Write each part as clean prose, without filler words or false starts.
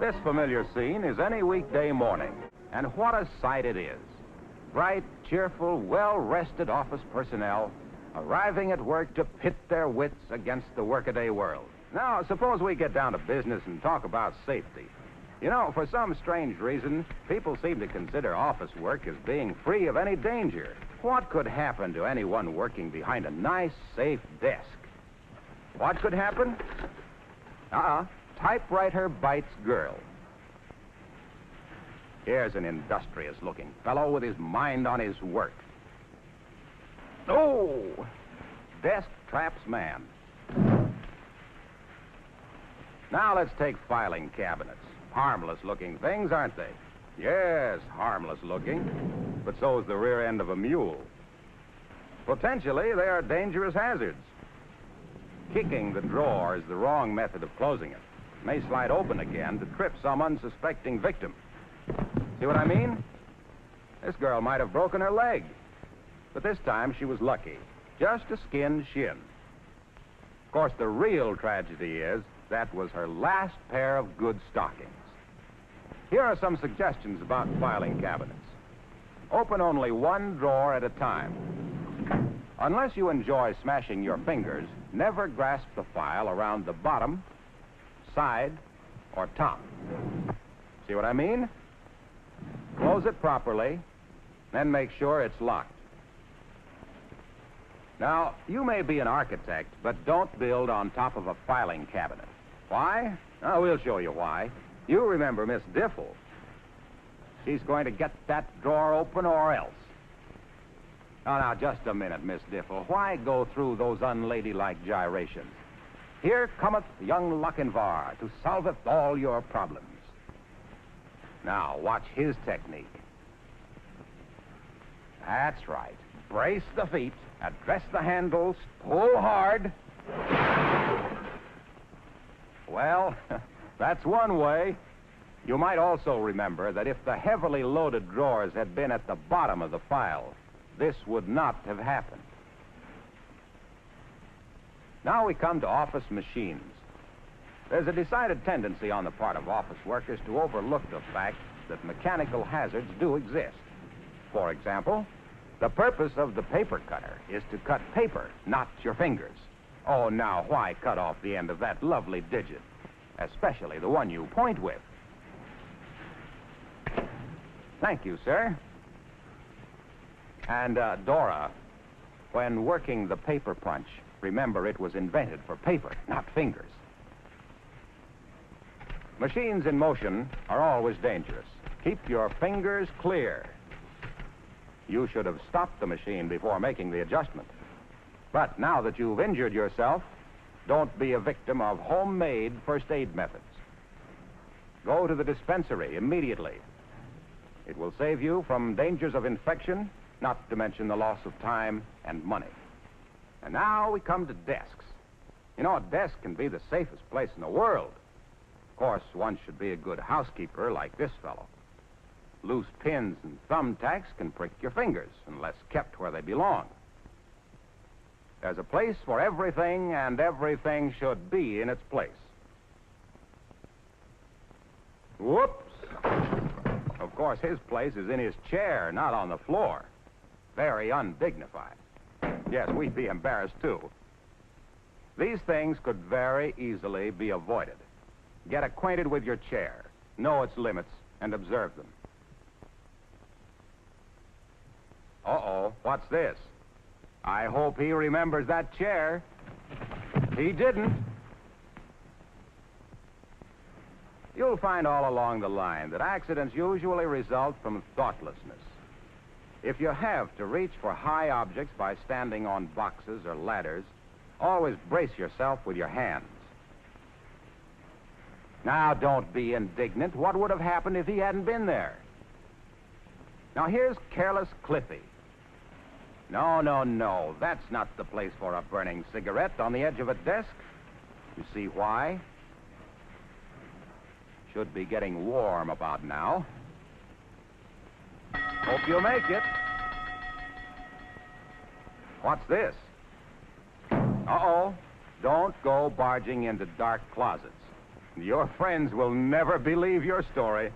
this familiar scene is any weekday morning, and what a sight it is. Bright, cheerful, well-rested office personnel arriving at work to pit their wits against the workaday world. Now, suppose we get down to business and talk about safety. You know, for some strange reason, people seem to consider office work as being free of any danger. What could happen to anyone working behind a nice, safe desk? What could happen? Typewriter bites girl. Here's an industrious-looking fellow with his mind on his work. Oh! Desk traps man. Now let's take filing cabinets. Harmless-looking things, aren't they? Yes, harmless-looking. But so is the rear end of a mule. Potentially, they are dangerous hazards. Kicking the drawer is the wrong method of closing it. It may slide open again to trip some unsuspecting victim. See what I mean? This girl might have broken her leg. But this time she was lucky. Just a skinned shin. Of course, the real tragedy is that was her last pair of good stockings. Here are some suggestions about filing cabinets. Open only one drawer at a time. Unless you enjoy smashing your fingers, never grasp the file around the bottom, side, or top. See what I mean? Close it properly, then make sure it's locked. Now, you may be an architect, but don't build on top of a filing cabinet. Why? Oh, we'll show you why. You remember Miss Diffle. She's going to get that drawer open or else. Now, just a minute, Miss Diffle. Why go through those unladylike gyrations? Here cometh young Lochinvar to solveth all your problems. Now, watch his technique. That's right. Brace the feet, address the handles, pull hard. Well, that's one way. You might also remember that if the heavily loaded drawers had been at the bottom of the file, this would not have happened. Now we come to office machines. There's a decided tendency on the part of office workers to overlook the fact that mechanical hazards do exist. For example, the purpose of the paper cutter is to cut paper, not your fingers. Oh, now, why cut off the end of that lovely digit? Especially the one you point with. Thank you, sir. And, Dora, when working the paper punch, remember it was invented for paper, not fingers. Machines in motion are always dangerous. Keep your fingers clear. You should have stopped the machine before making the adjustment. But now that you've injured yourself, don't be a victim of homemade first aid methods. Go to the dispensary immediately. It will save you from dangers of infection, not to mention the loss of time and money. And now we come to desks. You know, a desk can be the safest place in the world. Of course, one should be a good housekeeper like this fellow. Loose pins and thumbtacks can prick your fingers unless kept where they belong. There's a place for everything, and everything should be in its place. Whoops! Of course, his place is in his chair, not on the floor. Very undignified. Yes, we'd be embarrassed, too. These things could very easily be avoided. Get acquainted with your chair, know its limits, and observe them. Uh-oh, what's this? I hope he remembers that chair. He didn't. You'll find all along the line that accidents usually result from thoughtlessness. If you have to reach for high objects by standing on boxes or ladders, always brace yourself with your hands. Now, don't be indignant. What would have happened if he hadn't been there? Now, here's careless Cliffy. No. That's not the place for a burning cigarette on the edge of a desk. You see why? Should be getting warm about now. Hope you'll make it. What's this? Uh-oh. Don't go barging into dark closets. Your friends will never believe your story.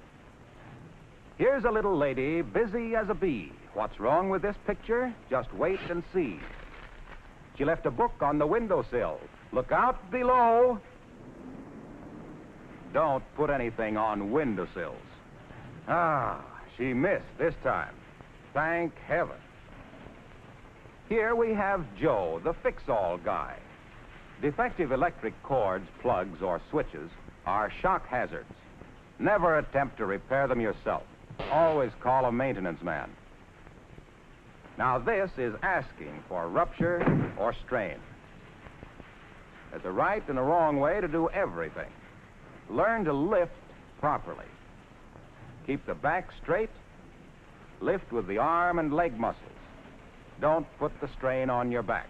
Here's a little lady busy as a bee. What's wrong with this picture? Just wait and see. She left a book on the windowsill. Look out below. Don't put anything on windowsills. Ah, she missed this time. Thank heaven. Here we have Joe, the fix-all guy. Defective electric cords, plugs, or switches are shock hazards. Never attempt to repair them yourself. Always call a maintenance man. Now this is asking for rupture or strain. There's a right and a wrong way to do everything. Learn to lift properly. Keep the back straight. Lift with the arm and leg muscles. Don't put the strain on your back.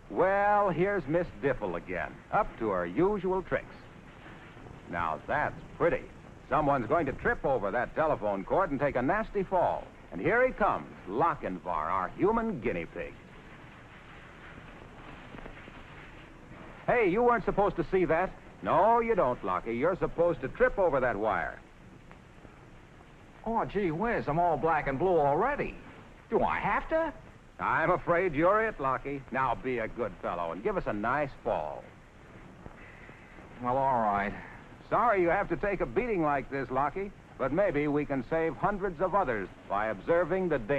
Well, here's Miss Diffle again, up to her usual tricks. Now that's pretty. Someone's going to trip over that telephone cord and take a nasty fall. And here he comes, Lochinvar, our human guinea pig. Hey, you weren't supposed to see that. No, you don't, Lockie. You're supposed to trip over that wire. Oh, gee whiz, I'm all black and blue already. Do I have to? I'm afraid you're it, Lockie. Now be a good fellow and give us a nice fall. Well, all right. Sorry you have to take a beating like this, Lockie, but maybe we can save hundreds of others by observing the danger.